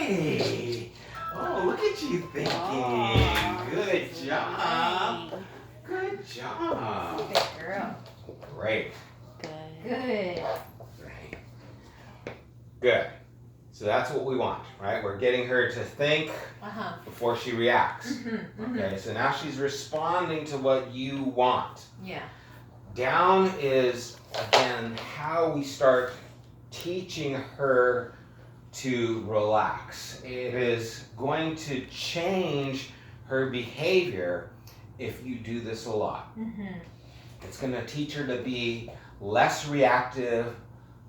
Hey! Oh, look at you thinking. Oh, Good job. great. Good job. Good girl. Great. Good. Right. Good. So that's what we want, right? We're getting her to think Uh-huh. before she reacts. Mm-hmm. Okay, so now she's responding to what you want. Yeah. Down is, again, how we start teaching her to relax. It is going to change her behavior if you do this a lot. Mm-hmm. It's going to teach her to be less reactive,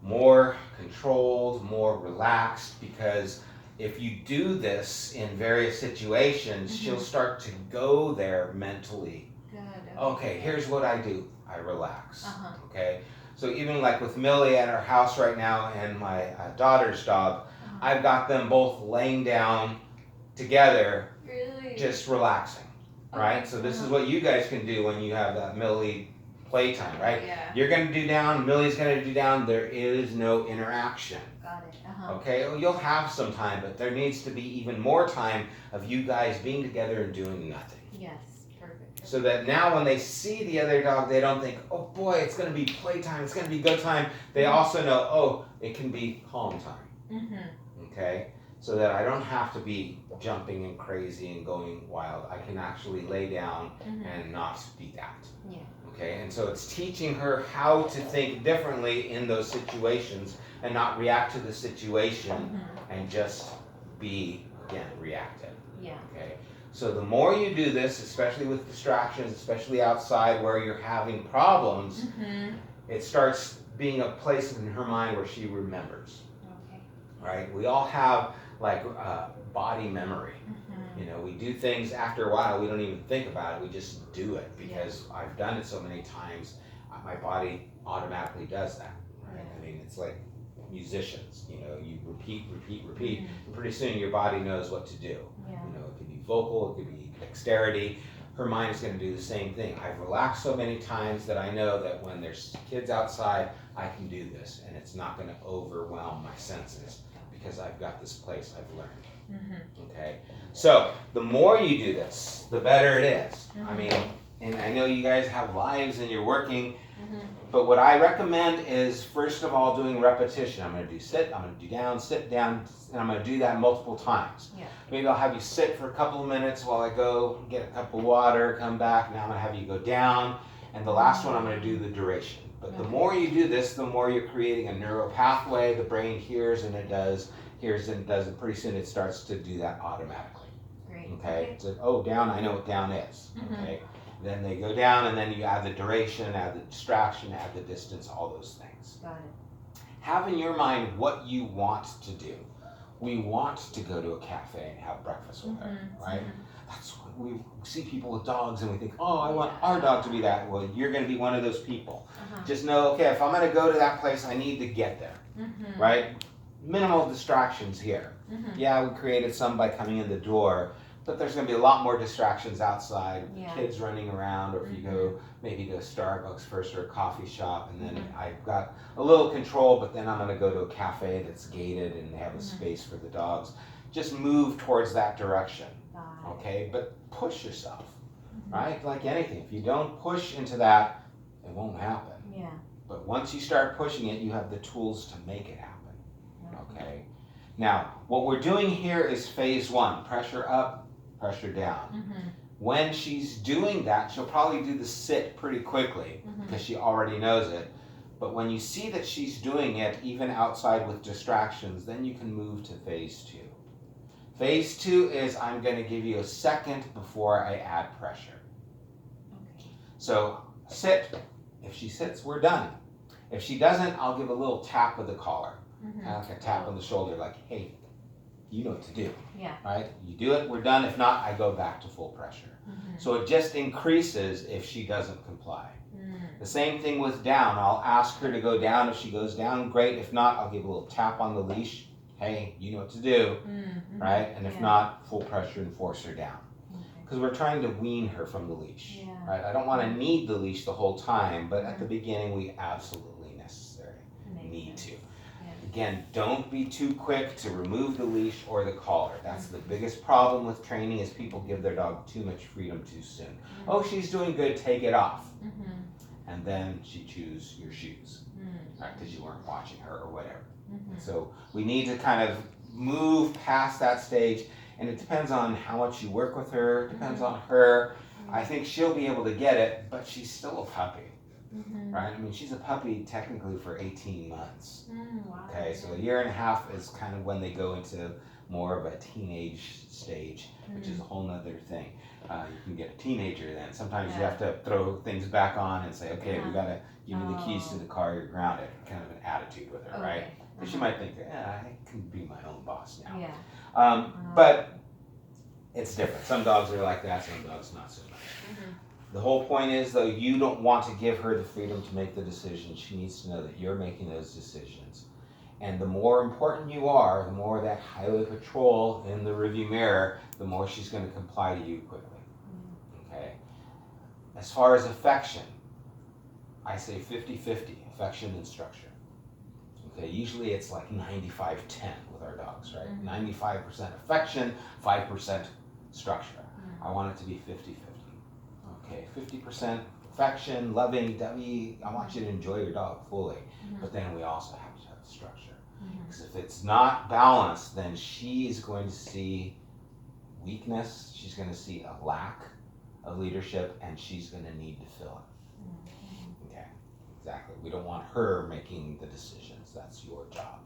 more controlled, more relaxed, because if you do this in various situations, she'll start to go there mentally. Good. Okay, here's what I do. I relax. Uh-huh. Okay, so even like with Millie at our house right now and my daughter's dog, I've got them both laying down together, Really? just relaxing, right? Okay. So this is what you guys can do when you have that Millie playtime, right? Yeah. You're gonna do down, Millie's gonna do down. There is no interaction. Got it. Uh-huh. Okay, well, you'll have some time, but there needs to be even more time of you guys being together and doing nothing. Yes. Perfect. So that now when they see the other dog, they don't think, oh boy, it's gonna be playtime, it's gonna be go time. They also know, oh, it can be calm time. Mm-hmm. Okay? So that I don't have to be jumping and crazy and going wild. I can actually lay down and not be that. Yeah. Okay? And so it's teaching her how to think differently in those situations and not react to the situation and just be, again, reactive. Yeah. Okay? So the more you do this, especially with distractions, especially outside where you're having problems, it starts being a place in her mind where she remembers. Okay. Right? We all have like body memory. You know, we do things after a while, we don't even think about it, we just do it because I've done it so many times, my body automatically does that. Right? Yeah. I mean, it's like musicians, you know, you repeat, and pretty soon your body knows what to do. Yeah. You know, it could be vocal, it could be dexterity. Her mind is going to do the same thing. I've relaxed so many times that I know that when there's kids outside, I can do this and it's not going to overwhelm my senses because I've got this place I've learned. Okay, so the more you do this, the better it is. I mean, and I know you guys have lives and you're working, but what I recommend is first of all doing repetition. I'm going to do sit, I'm going to do down, sit down, and I'm going to do that multiple times. Yeah. Maybe I'll have you sit for a couple of minutes while I go get a cup of water, come back. Now I'm going to have you go down, and the last one I'm going to do the duration. But the more you do this, the more you're creating a neural pathway. The brain hears and it does, and pretty soon it starts to do that automatically. Great. Okay? So, oh, down, I know what down is. Okay? Then they go down, and then you add the duration, add the distraction, add the distance, all those things. Got it. Have in your mind what you want to do. We want to go to a cafe and have breakfast with her, right? That's what we see people with dogs and we think, oh, I want our dog to be that. Well, you're going to be one of those people. Just know, okay, if I'm going to go to that place, I need to get there, right? Minimal distractions here. Yeah, we created some by coming in the door, but there's going to be a lot more distractions outside, kids running around, or if you go maybe to Starbucks first or a coffee shop, and then I've got a little control, but then I'm going to go to a cafe that's gated and they have a space for the dogs. Just move towards that direction, okay? But push yourself, right? Like anything, if you don't push into that, it won't happen. Yeah. But once you start pushing it, you have the tools to make it happen, okay? Now, what we're doing here is phase one, pressure up, pressure down. When she's doing that, she'll probably do the sit pretty quickly because she already knows it. But when you see that she's doing it, even outside with distractions, then you can move to phase two. Phase two is I'm going to give you a second before I add pressure. Okay. So sit. If she sits, we're done. If she doesn't, I'll give a little tap with the collar. Kind of like a tap on the shoulder, like, hey, you know what to do. Yeah. Right? You do it, we're done. If not, I go back to full pressure. So it just increases if she doesn't comply. The same thing with down. I'll ask her to go down. If she goes down, great. If not, I'll give a little tap on the leash. Hey, you know what to do. Right? And if not, full pressure and force her down. Because we're trying to wean her from the leash. Right? I don't want to need the leash the whole time, but at the beginning, we absolutely need to. again, don't be too quick to remove the leash or the collar. That's the biggest problem with training is people give their dog too much freedom too soon. Oh, she's doing good, take it off. And then she chews your shoes, right? Because you weren't watching her or whatever. So we need to kind of move past that stage, and it depends on how much you work with her, depends on her. I think she'll be able to get it, but she's still a puppy, right? I mean, she's a puppy technically for 18 months. Wow. Okay, so a year and a half is kind of when they go into more of a teenage stage, which is a whole nother thing. You can get a teenager then. Sometimes you have to throw things back on and say, okay, we gotta give me the keys to the car, you're grounded. Kind of an attitude with her, right? Because she might think, I can be my own boss now. Yeah. But it's different. Some dogs are like that, some dogs not so much. The whole point is, though, you don't want to give her the freedom to make the decision. She needs to know that you're making those decisions. And the more important you are, the more that highway patrol in the review mirror, the more she's going to comply to you quickly. Okay? As far as affection, I say 50-50, affection and structure. Okay, usually it's like 95-10 with our dogs, right? 95% affection, 5% structure. I want it to be 50-50. Okay, 50% affection, loving, dovey. I want you to enjoy your dog fully. But then we also have to have structure. Because if it's not balanced, then she's going to see weakness, she's going to see a lack of leadership, and she's going to need to fill it. Okay, exactly. We don't want her making the decisions. That's your job.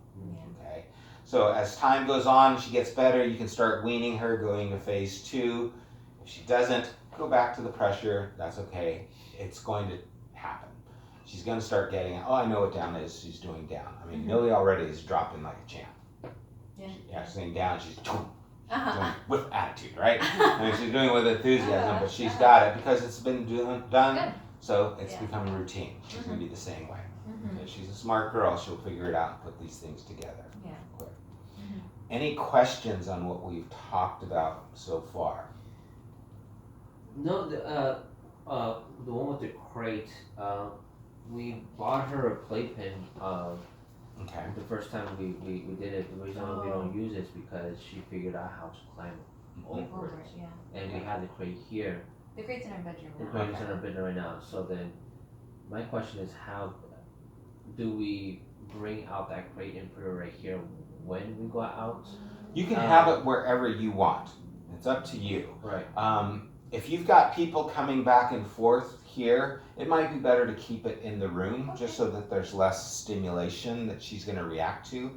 Okay, so as time goes on, she gets better, you can start weaning her, going to phase 2. If she doesn't, go back to the pressure. That's okay. It's going to happen. She's going to start getting it. Oh, I know what down is. She's doing down. I mean, Millie already is dropping like a champ. Yeah, she's saying down. She's doing with attitude, right? I mean, she's doing it with enthusiasm, but she's got it because it's been done. Good. So it's becoming routine. She's going to be the same way. Okay, she's a smart girl. She'll figure it out and put these things together. Yeah. Quick. Any questions on what we've talked about so far? No, the one with the crate. We bought her a playpen. Okay. The first time we did it, the reason why we don't use it is because she figured out how to climb over it, and we had the crate here. The crate's in our bedroom. The crate's in our bedroom right now. So then, my question is, how do we bring out that crate and put it right here when we go out? You can have it wherever you want. It's up to you. Right. If you've got people coming back and forth here, it might be better to keep it in the room just so that there's less stimulation that she's going to react to.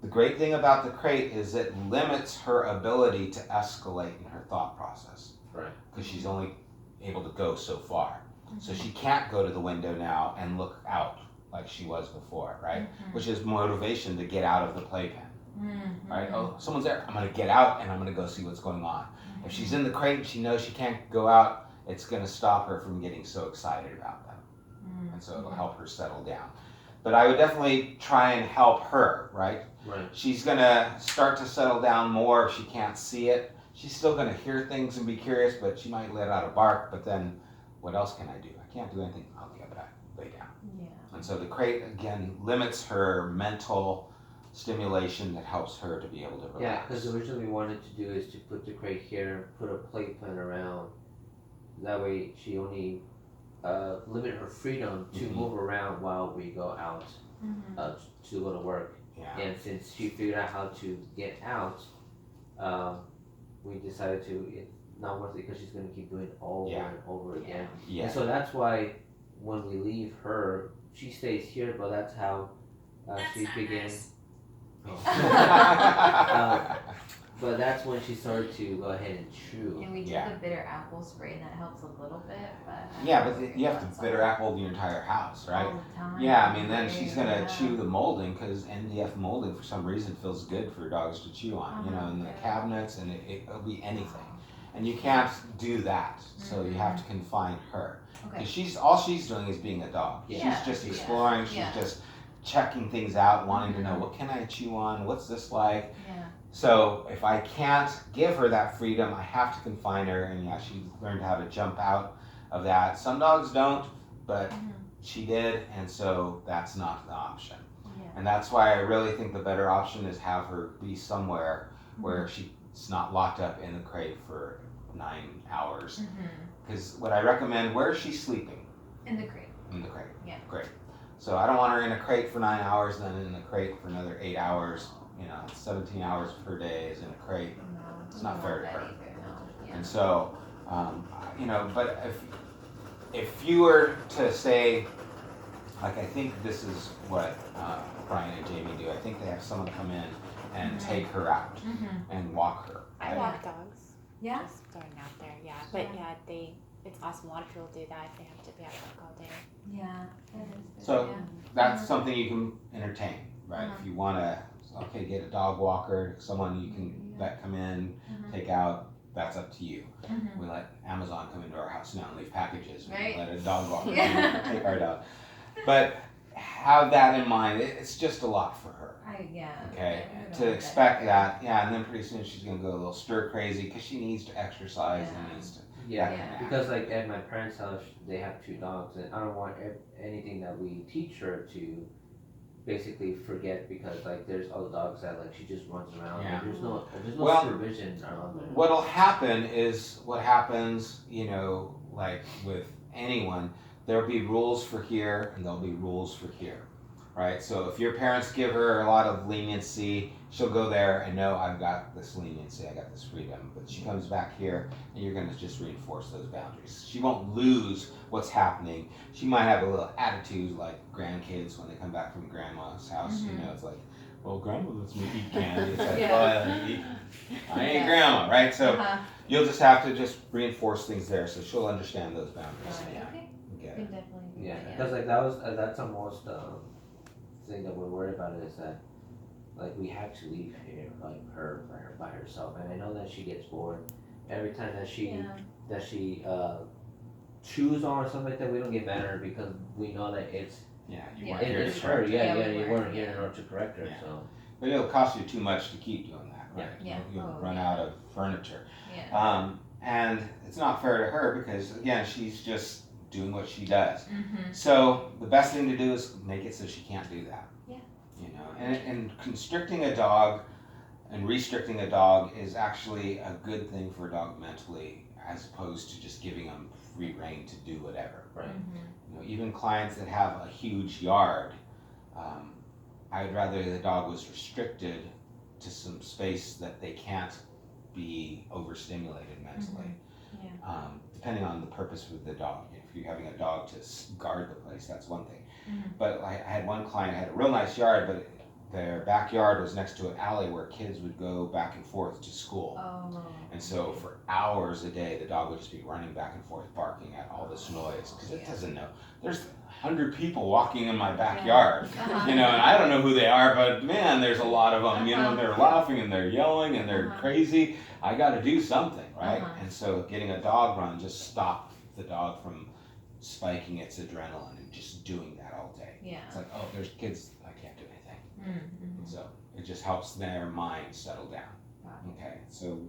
The great thing about the crate is it limits her ability to escalate in her thought process. Right. Because she's only able to go so far. So she can't go to the window now and look out like she was before, right? Which is motivation to get out of the playpen. Right? Oh, someone's there. I'm going to get out and I'm going to go see what's going on. If she's in the crate and she knows she can't go out, it's going to stop her from getting so excited about them. And so it'll help her settle down. But I would definitely try and help her, right? Right. She's going to start to settle down more if she can't see it. She's still going to hear things and be curious, but she might let out a bark. But then what else can I do? I can't do anything. I'll get back, lay down. Yeah. And so the crate, again, limits her mental stimulation that helps her to be able to relax. Yeah, because originally we wanted to do is to put the crate here, put a playpen around. That way she only limit her freedom to move around while we go out to go to work. Yeah. And since she figured out how to get out, we decided to not worth it because she's going to keep doing it over and over again. Yeah. And so that's why when we leave her, she stays here, but that's how she began. But that's when she started to go ahead and chew. And we did the bitter apple spray, and that helps a little bit, but you have to bitter apple the entire house, right? all the time. Yeah, I mean, then she's gonna chew the molding because NDF molding for some reason feels good for dogs to chew on, in the cabinets, and it'll be anything. And you can't do that, so you have to confine her. Okay. Because all she's doing is being a dog. Yeah. She's just exploring, she's just checking things out, wanting to know, what can I chew on, what's this like? Yeah. So if I can't give her that freedom, I have to confine her, and she learned how to jump out of that. Some dogs don't, but she did, and so that's not the option. Yeah. And that's why I really think the better option is have her be somewhere where she's not locked up in the crate for 9 hours. Because what I recommend, where is she sleeping? In the crate. In the crate. Yeah. Great. So I don't want her in a crate for 9 hours, then in the crate for another 8 hours. 17 hours per day is in a crate. No, It's not fair to her. No. Yeah. And so, but if you were to say, like, I think this is what Brian and Jamie do. I think they have someone come in and take her out and walk her. I right? walk dogs. Yeah. Just throwing out there, yeah. But yeah, it's awesome. A lot of people do that if they have to be at work all day. Yeah. That is good. So yeah. that's something you can entertain, right? Uh-huh. If you want to, get a dog walker, someone you can let come in, take out. That's up to you. We let Amazon come into our house now and leave packages. We Right. let a dog walker come Yeah. in and take our dog. But have that in mind. It's just a lot for her. Okay, to expect that, and then pretty soon she's gonna go a little stir crazy because she needs to exercise and needs to. Yeah, that kind of because like at my parents' house, they have 2 dogs, and I don't want anything that we teach her to basically forget, because like there's other dogs that like she just runs around. Yeah. And there's no Well, supervision around there. What'll happen is what happens, like with anyone, there'll be rules for here and there'll be rules for here, right? So if your parents give her a lot of leniency, she'll go there and know I've got this leniency, I got this freedom. But she comes back here and you're gonna just reinforce those boundaries. She won't lose what's happening. She might have a little attitude like grandkids when they come back from grandma's house, it's like, well, grandma lets me eat candy. It's like, I ain't grandma, right? So you'll just have to just reinforce things there so she'll understand those boundaries. Okay. Yeah. Can definitely do Yeah, that, because like that's the most thing that we're worried about, is that like we have to leave here like her by herself, and I know that she gets bored every time that she chews on or something like that. We don't get mad at her because we know that it's You weren't here it's to her. correct her. You weren't here in order to correct her. Yeah. So But it'll cost you too much to keep doing that, right? Yeah. You'll Oh, run yeah. out of furniture. Yeah. And it's not fair to her because, again, she's just doing what she does. Mm-hmm. So the best thing to do is make it so she can't do that. Yeah. And constricting a dog and restricting a dog is actually a good thing for a dog mentally, as opposed to just giving them free rein to do whatever. right. Even clients that have a huge yard, I would rather the dog was restricted to some space that they can't be overstimulated mentally. Depending on the purpose of the dog. If you're having a dog to guard the place, that's one thing. But I had one client had a real nice yard, but their backyard was next to an alley where kids would go back and forth to school. Oh. And so for hours a day, the dog would just be running back and forth, barking at all this noise, because it doesn't know. There's 100 people walking in my backyard, and I don't know who they are, but man, there's a lot of them, and they're laughing and they're yelling and they're crazy. I got to do something, right? And so getting a dog run just stopped the dog from spiking its adrenaline and just doing that all day. Yeah. It's like, oh, there's kids, I can't do anything. Mm-hmm. So it just helps their mind settle down. Wow. Okay, so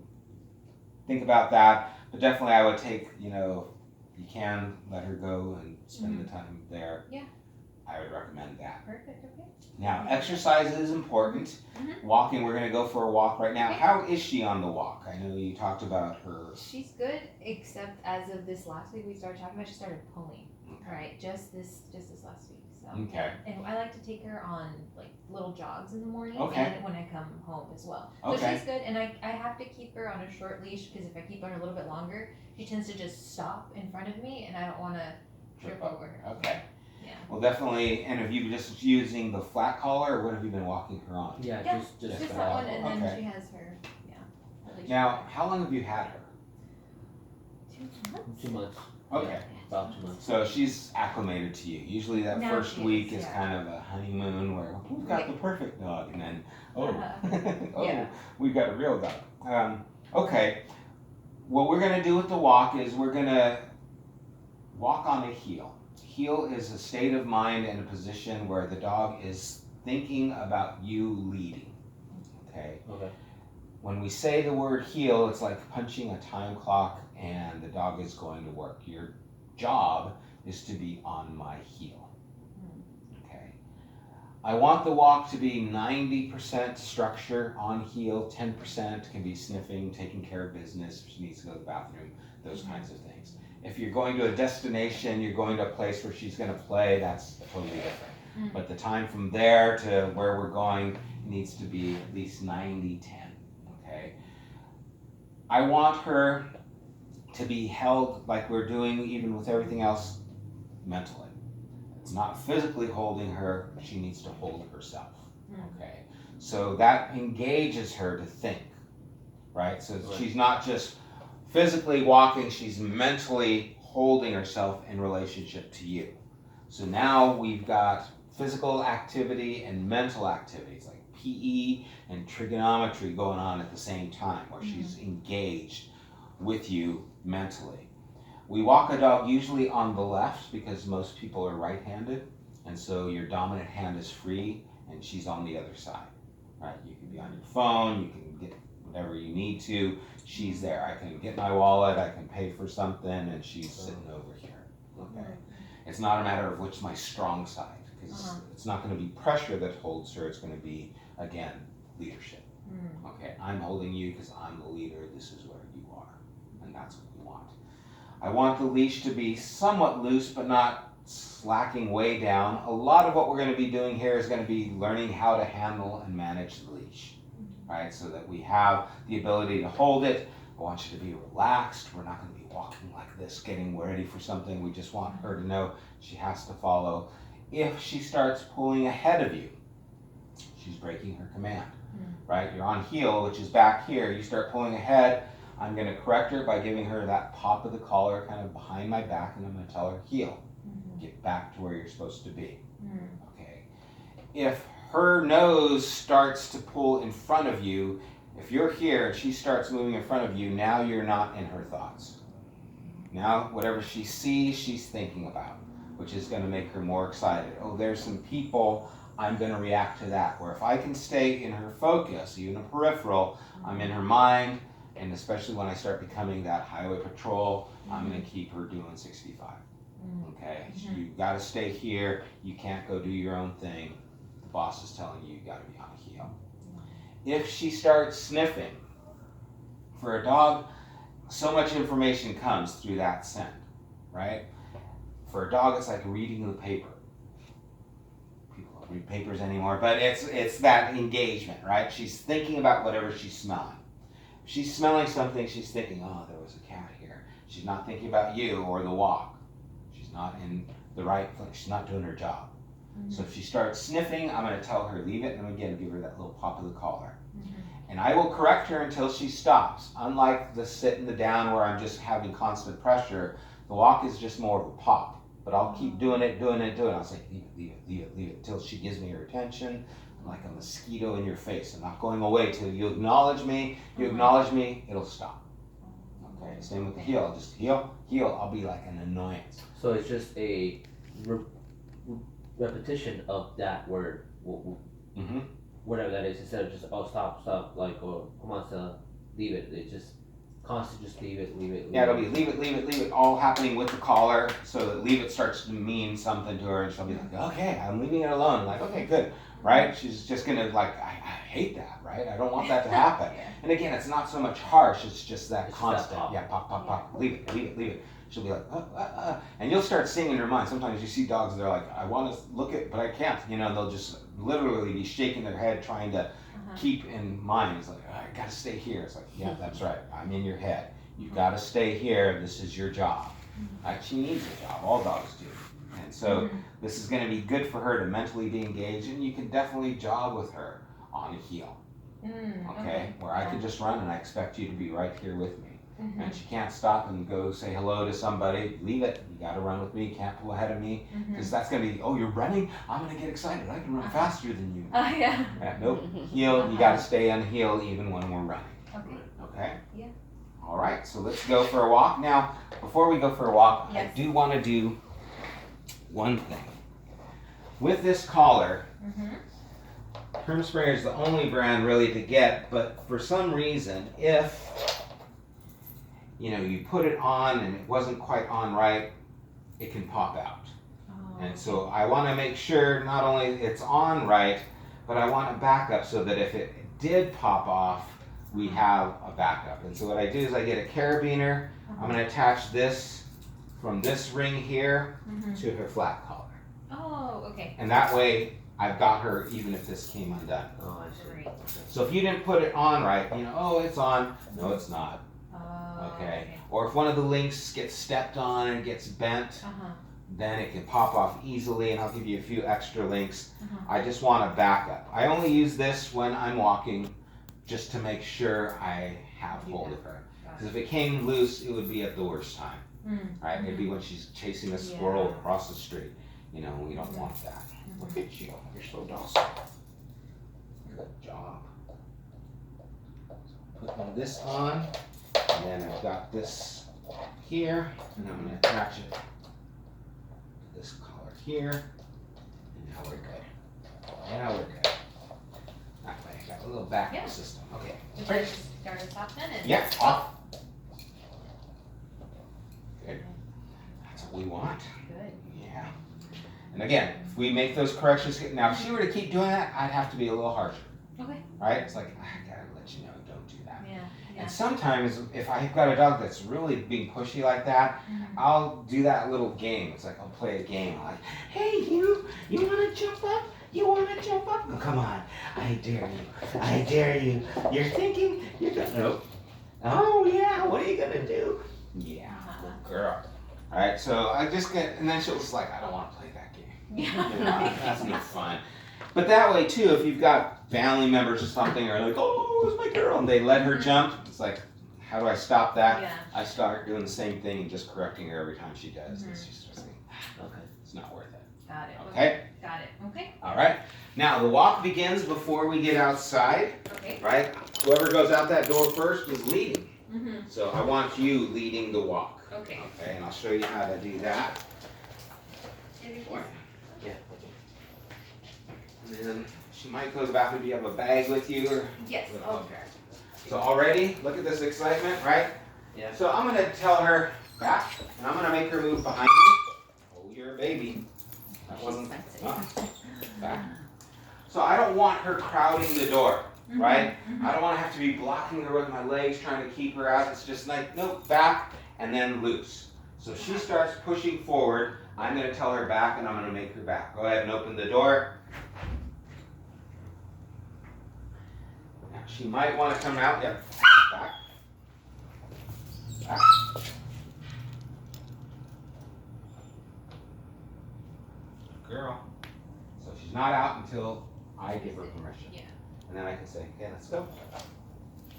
think about that, but definitely I would take, you can let her go and spend the time there. Yeah. I would recommend that. Perfect. Okay. Now, exercise is important. Walking, we're going to go for a walk right now. Okay. How is she on the walk? I know you talked about her. She's good, except as of this last week we started talking about, she started pulling. Right, just this last week. So. Okay. And I like to take her on like little jogs in the morning Okay. and when I come home as well. So Okay. she's good, and I have to keep her on a short leash because if I keep her on a little bit longer, she tends to just stop in front of me, and I don't want to trip over her. Okay. Yeah. Well, definitely. And have you just using the flat collar, or what have you been walking her on? Yeah, Yeah, just Just that. that one, and then Okay. she has her leash. Now, how long have you had her? 2 months. 2 months. Okay. Yeah, about 2 months. So she's acclimated to you. Usually that Now first she week is, is yeah. kind of a honeymoon where we've got the perfect dog, and then Yeah. we've got a real dog. Okay, what we're gonna do with the walk is we're gonna walk on a heel. Heel is a state of mind and a position where the dog is thinking about you leading. Okay. Okay. When we say the word heel, it's like punching a time clock and the dog is going to work. Your job is to be on my heel. Okay. I want the walk to be 90% structure on heel, 10% can be sniffing, taking care of business, if she needs to go to the bathroom, those kinds of things. If you're going to a destination, you're going to a place where she's gonna play, that's totally different. But the time from there to where we're going needs to be at least 90-10, okay? I want her to be held like we're doing even with everything else mentally. It's not physically holding her, she needs to hold herself, okay? So that engages her to think, right? So she's not just physically walking, she's mentally holding herself in relationship to you. So now we've got physical activity and mental activities like PE and trigonometry going on at the same time where she's engaged with you mentally. We walk a dog usually on the left because most people are right-handed, and so your dominant hand is free and she's on the other side, right? You can be on your phone, you can get whatever you need to, she's there. I can get my wallet, I can pay for something, and she's sitting over here, okay? It's not a matter of which is my strong side, because it's not gonna be pressure that holds her, it's gonna be, again, leadership. Okay, I'm holding you because I'm the leader, this is where you are, and that's what we want. I want the leash to be somewhat loose, but not slacking way down. A lot of what we're gonna be doing here is gonna be learning how to handle and manage the leash, right? So that we have the ability to hold it. I want you to be relaxed. We're not gonna be walking like this, getting ready for something. We just want her to know she has to follow. If she starts pulling ahead of you, she's breaking her command, right? You're on heel, which is back here. You start pulling ahead, I'm gonna correct her by giving her that pop of the collar kind of behind my back, and I'm gonna tell her heel. Get back to where you're supposed to be, okay? If her nose starts to pull in front of you, if you're here and she starts moving in front of you, now you're not in her thoughts. Now, whatever she sees, she's thinking about, which is gonna make her more excited. Oh, there's some people, I'm gonna react to that. Where if I can stay in her focus, even a peripheral, I'm in her mind, and especially when I start becoming that highway patrol, I'm gonna keep her doing 65, okay? You've gotta stay here, you can't go do your own thing. The boss is telling you, you gotta be on a heel. If she starts sniffing, for a dog, so much information comes through that scent, right? For a dog, it's like reading the paper. People don't read papers anymore, but it's that engagement, right? She's thinking about whatever she's smelling. If she's smelling something, she's thinking, oh, there was a cat here. She's not thinking about you or the walk. She's not in the right place. She's not doing her job. So if she starts sniffing, I'm going to tell her, leave it, and again, give her that little pop of the collar. And I will correct her until she stops. Unlike the sit and the down where I'm just having constant pressure, the walk is just more of a pop. But I'll keep doing it. I'll say, leave it, until she gives me her attention. I'm like a mosquito in your face. I'm not going away till you acknowledge me. You acknowledge me, it'll stop. Okay, same with the heel. Just heel, I'll be like an annoyance. So it's just a repetition of that word, whatever that is, instead of just, oh, stop, like, or come on, Stella, leave it. It's just constant, just leave it. Yeah, it'll be leave it, all happening with the collar, so that leave it starts to mean something to her, and she'll be like, okay, I'm leaving it alone. Like, okay, good, right? She's just gonna like, I hate that, right? I don't want that to happen. And again, it's not so much harsh, it's just that constant, pop, leave it. She'll be like, and you'll start seeing in her mind. Sometimes you see dogs, they're like, I want to look at, but I can't. And they'll just literally be shaking their head, trying to keep in mind. It's like, I gotta stay here. It's like, yeah, that's right. I'm in your head. You've got to stay here. This is your job. She needs a job. All dogs do. And so this is going to be good for her to mentally be engaged, and you can definitely jog with her on a heel. Okay? Where I can just run, and I expect you to be right here with me. And she can't stop and go say hello to somebody. Leave it. You got to run with me. You can't pull ahead of me, because that's going to be, oh, you're running? I'm going to get excited. I can run faster than you. Nope. Heel. You got to stay on heel even when we're running. Okay? Yeah. All right. So let's go for a walk. Now, before we go for a walk, Yes. I do want to do one thing. With this collar, Herm Sprenger is the only brand really to get, but for some reason, if you put it on and it wasn't quite on right, it can pop out. And so I want to make sure not only it's on right, but I want a backup so that if it did pop off, we have a backup. And so what I do is I get a carabiner. I'm going to attach this from this ring here to her flat collar. Oh, okay. And that way I've got her even if this came undone. Oh, I see. Great. So if you didn't put it on right, oh, it's on. No, it's not. Oh, Okay. Or if one of the links gets stepped on and gets bent, then it can pop off easily, and I'll give you a few extra links. I just want a backup. I only use this when I'm walking just to make sure I have hold of her. Because if it came loose, it would be at the worst time. Right? It'd be when she's chasing a squirrel across the street. We don't want that. Look at you. You're so docile. Good job. Putting this on, and then I've got this here, and I'm going to attach it to this collar here, and now we're good. Now we're good. That way, I got a little backup system. Okay. Would you just start us off then? And Yeah, off. Good. That's what we want. Good. Yeah. And again, if we make those corrections, now if she were to keep doing that, I'd have to be a little harsher. Okay. Right? It's like, I gotta let you know, don't do that. Yeah. And sometimes, if I've got a dog that's really being pushy like that, I'll do that little game. It's like I'll play a game. Like, hey, you wanna jump up? You wanna jump up? Oh, come on, I dare you. I dare you. You're thinking, you're gonna, nope. Oh yeah, what are you gonna do? Yeah, good girl. All right, so I just get, and then she'll just like, I don't wanna play that game. That's no fun. But that way too, if you've got family members or something, or like, oh, it's my girl, and they let her jump, it's like, how do I stop that? Yeah. I start doing the same thing and just correcting her every time she does. And she's just like, Okay. it's not worth it. Got it. Okay? Got it. Okay. All right. Now the walk begins before we get outside, Okay. right? Whoever goes out that door first is leading. So I want you leading the walk. Okay. Okay, and I'll show you how to do that. Yeah. And then she might go to the bathroom. Do you have a bag with you? Or? Yes. Okay. So already, look at this excitement, right? Yeah. So I'm going to tell her back, and I'm going to make her move behind me. Oh, you're a baby. That wasn't back. So I don't want her crowding the door, right? I don't want to have to be blocking her with my legs, trying to keep her out. It's just like, nope, back, and then loose. So she starts pushing forward. I'm going to tell her back, and I'm going to make her back. Go ahead and open the door. Now, she might want to come out. Yep. Back. Back. Girl. So she's not out until I give her permission. Yeah. And then I can say, okay, let's go.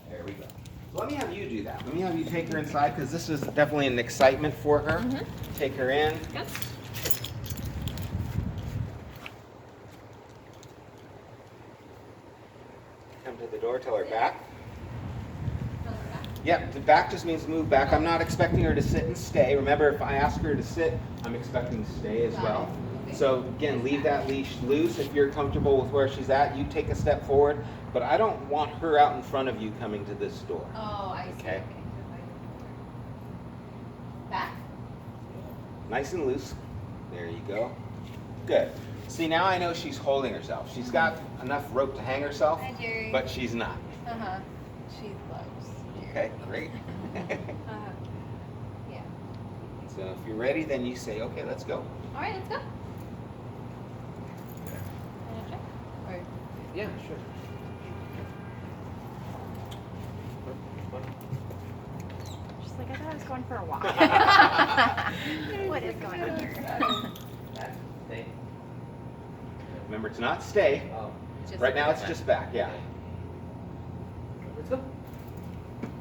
There we go. So let me have you do that. Let me have you take her inside, because this is definitely an excitement for her. Take her in. Yep. Come to the door, tell her back. Yep, the back just means move back. I'm not expecting her to sit and stay. Remember, if I ask her to sit, I'm expecting to stay as well. So again, leave that leash loose. If you're comfortable with where she's at, you take a step forward. But I don't want her out in front of you coming to this door. Oh, I see. Okay. Back. Nice and loose. There you go. Good. See, now I know she's holding herself. She's got enough rope to hang herself, Hi, Jerry. but she's not. She loves Jerry. Okay, great. Yeah. So if you're ready, then you say, okay, let's go. All right, let's go. Yeah, sure. She's like, I thought I was going for a walk. What is going on here? That thing. Remember to not stay. Oh. Just Right now it's just back, yeah. Let's go.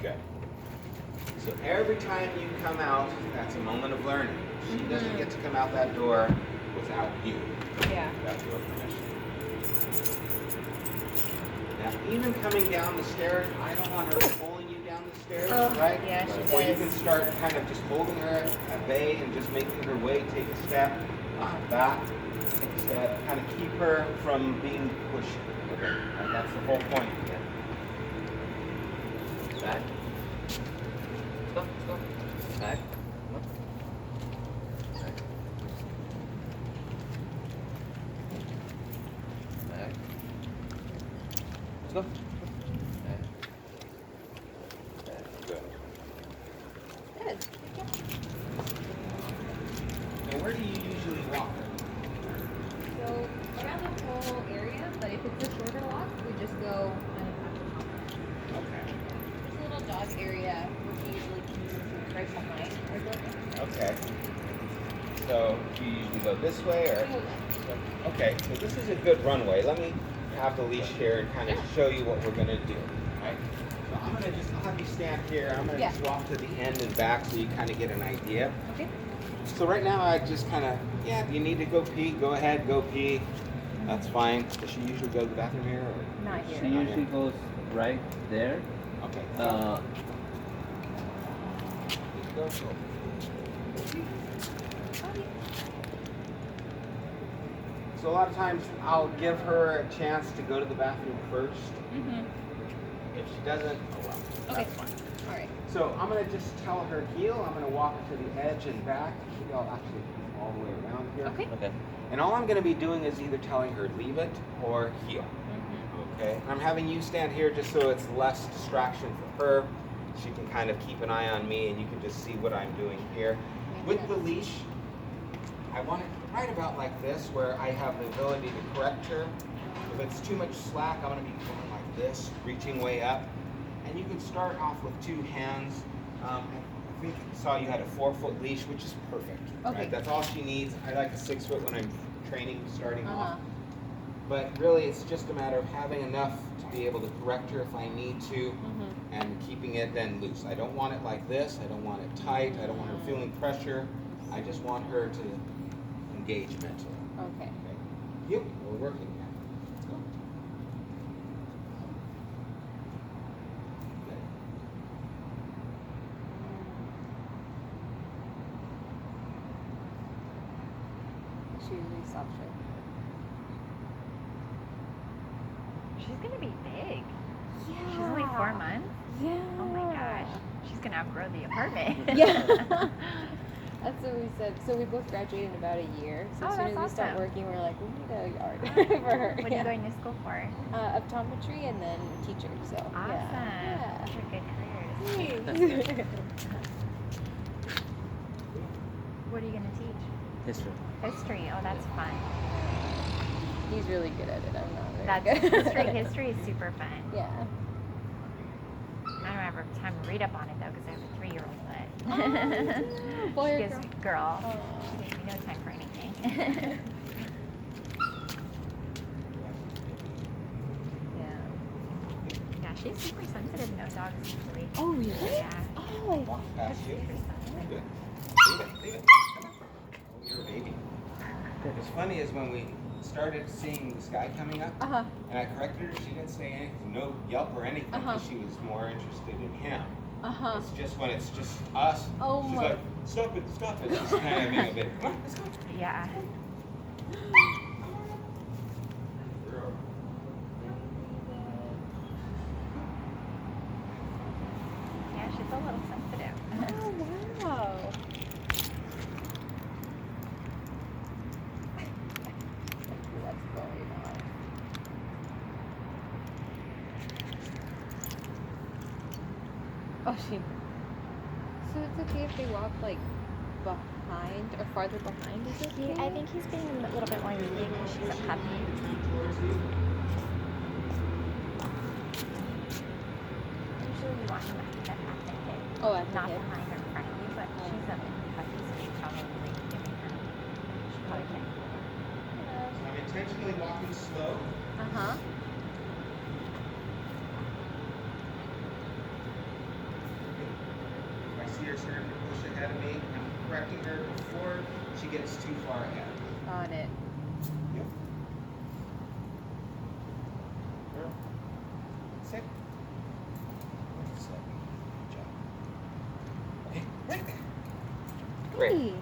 Good. So every time you come out, that's a moment of learning. She doesn't get to come out that door without you. Yeah. Without your permission. Now, even coming down the stairs, I don't want her pulling you down the stairs, right? Yeah, she Or you does. can start kind of just holding her at bay and just making her way, take a step back, take a step, kind of keep her from being pushed. Okay, and that's the whole point. Back. Go, go. Back. Let's go. Good. Good. And where do you usually walk? So around the whole area, but if it's a shorter walk, we just go kind of at the top. Okay. There's a little dog area which we usually keep right behind our building. Okay. So do you usually go this way or? We go left. Okay, so this is a good runway. Let me have the leash here and kind of show you what we're gonna do. Right? So I'm gonna just, I'll have you stand here. I'm gonna Yeah. just walk to the end and back so you kind of get an idea. Okay. So right now I just kind of, yeah, you need to go pee, go ahead, go pee. That's fine. Does she usually go to the bathroom here or? Not She here. usually goes right there. Okay. Uh, Go. So a lot of times I'll give her a chance to go to the bathroom first. Mm-hmm. If she doesn't, oh well, Okay. that's fine. All right. So I'm gonna just tell her heel. I'm gonna walk to the edge and back. She'll actually come all the way around here. Okay. okay. And all I'm gonna be doing is either telling her leave it or heel. Mm-hmm. Okay. I'm having you stand here just so it's less distraction for her. She can kind of keep an eye on me, and you can just see what I'm doing here. With the leash, I want it right about like this, where I have the ability to correct her. If it's too much slack, I'm gonna be going like this, reaching way up. And you can start off with 2 hands. I think I saw you had a 4-foot leash, which is perfect. Okay. Right? That's all she needs. I like a 6-foot when I'm training, starting Uh-huh. off. But really, it's just a matter of having enough to be able to correct her if I need to, Mm-hmm. and keeping it then loose. I don't want it like this. I don't want it tight. I don't want her feeling pressure. I just want her to engage mentally. Okay. Okay? Yep, we're working now. Let's go. Good. She usually stops her. She's gonna be big. Yeah. She's only 4 months. Yeah. Oh my gosh. She's gonna outgrow the apartment. Yeah. That's what we said. So we both graduate in about a year. So Oh, as soon as that's we start awesome. working, we're like, we need a yard for her. What are you going to school for? Optometry and then teacher. So Awesome. yeah. Those are good careers. Yeah. What are you gonna teach? History. History. Oh, that's fun. He's really good at it. I'm not very That's good. history. History is super fun. Yeah. I don't have time to read up on it though because I have a 3-year-old. But Boy she or gives girl? girl. Aw. She gives me no time for anything. Yeah. Yeah, she's super sensitive. No dogs usually. Oh really? Yeah. Oh. Walk past you. Super sensitive. Good. Leave it. Come on. Oh, you're a baby. What's funny is when we started seeing this guy coming up, Uh huh. and I corrected her, she didn't say anything, no yelp or anything, Uh-huh. because she was more interested in him. Uh huh. It's just when it's just us, Oh she's my. like, stop it, stop it. She's kind of being a bit, come on, let's go. Yeah. Yeah, she's a little sensitive. Oh wow. What's going on? Oh, she. So it's okay if they walk like behind or farther behind, is it? I think he's being a little bit more lenient because she's a puppy. Usually we want him at the hip, Oh, at the not hip. behind or in front of you, but she's a puppy, so she's probably giving her. She probably can. So I'm intentionally walking slow. Uh huh. If I see her starting to push ahead of me, I'm correcting her before she gets too far ahead. On it. Yep. Girl. Sit. Sit. Good job. Okay, right there. Great. Hey.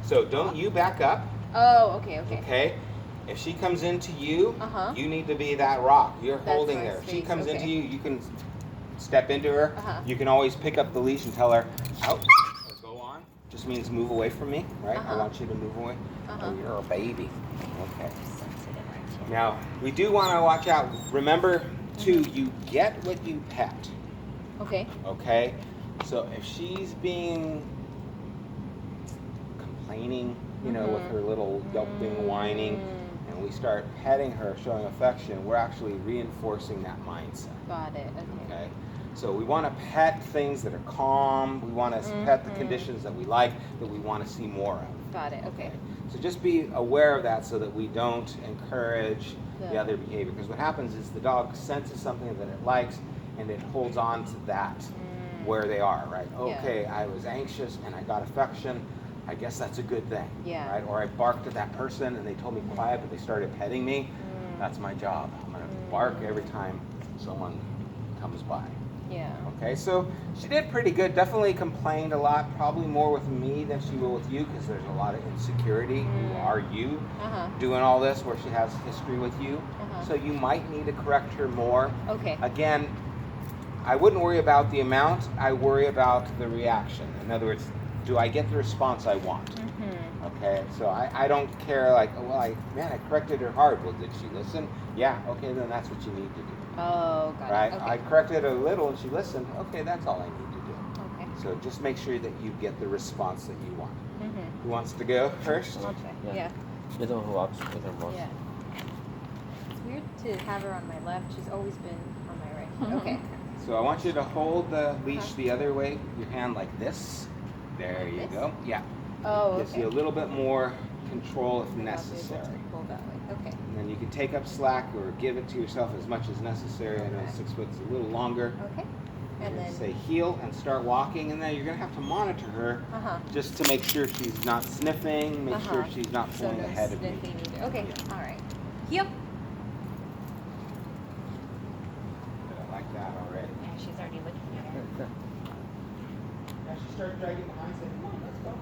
So don't you back up, Oh, okay, okay. okay? If she comes into you, Uh huh. you need to be that rock. You're That's holding my there. If she space, comes okay. into you, you can step into her. Uh-huh. You can always pick up the leash and tell her, out, or go on. Just means move away from me, right? I Uh-huh. want you to move away. Uh huh. Oh, you're a baby. Okay. Sensitive. Now, we do want to watch out. Remember, too, you get what you pet. Okay. Okay? So if she's being complaining, you know, with her little yelping, whining, and we start petting her, showing affection, we're actually reinforcing that mindset. Got it. Okay? So we want to pet things that are calm. We want to pet the conditions that we like, that we want to see more of. Got it. Okay. So just be aware of that so that we don't encourage the other behavior. Because what happens is the dog senses something that it likes and it holds on to that where they are, right? Okay, I was anxious and I got affection. I guess that's a good thing, right? Or I barked at that person and they told me quiet, but they started petting me. That's my job. I'm going to bark every time someone comes by. Yeah. Okay, so she did pretty good. Definitely complained a lot, probably more with me than she will with you because there's a lot of insecurity. Who are you doing all this where she has history with you? So you might need to correct her more. Okay. Again, I wouldn't worry about the amount. I worry about the reaction. In other words, do I get the response I want? Okay, so I don't care like, oh, well, I corrected her hard. Well, did she listen? Yeah, okay, then that's what you need to do. Oh, got Right? it. Okay. I corrected her a little and she listened. Okay, that's all I need to do. Okay. So just make sure that you get the response that you want. Who wants to go first? Yeah. You're the one who walks with her most. Yeah. It's weird to have her on my left. She's always been on my right. Okay. So I want you to hold the leash the other way, your hand like this. There you This? go. Yeah. Oh, Gives okay. you a little bit more control if I'll be able to necessary. pull that way. Okay. And then you can take up slack or give it to yourself as much as necessary. I know 6 foot's a little longer. Okay. And then. Say heel and start walking, and then you're gonna have to monitor her just to make sure she's not sniffing, make sure she's not So pulling no ahead of you. sniffing either. Okay. Yeah. All right. Yep. I like that already. Yeah, she's already looking at her. Now she started dragging behind, saying, "Come on, let's go."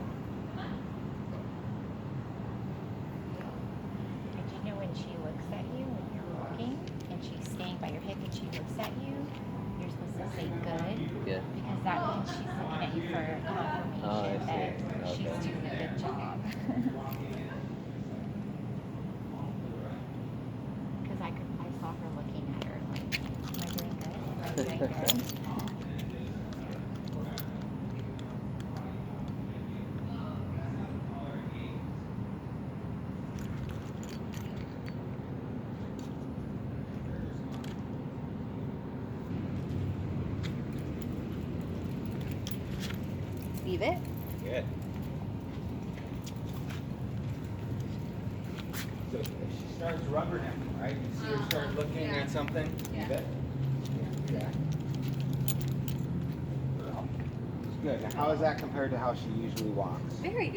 And you know when she looks at you when you're walking and she's staying by your hip and she looks at you, you're supposed to say good. Yeah. Because that means she's looking at you for confirmation Oh, I see. that she's Okay. doing a good job. Because I saw her looking at her like, am I doing good? Am I doing good? Leave it. Good. So if she starts rubbernecking, right? You see her start looking at something? Leave it. Yeah. Well, it's good. Now, how is that compared to how she usually walks? Very good.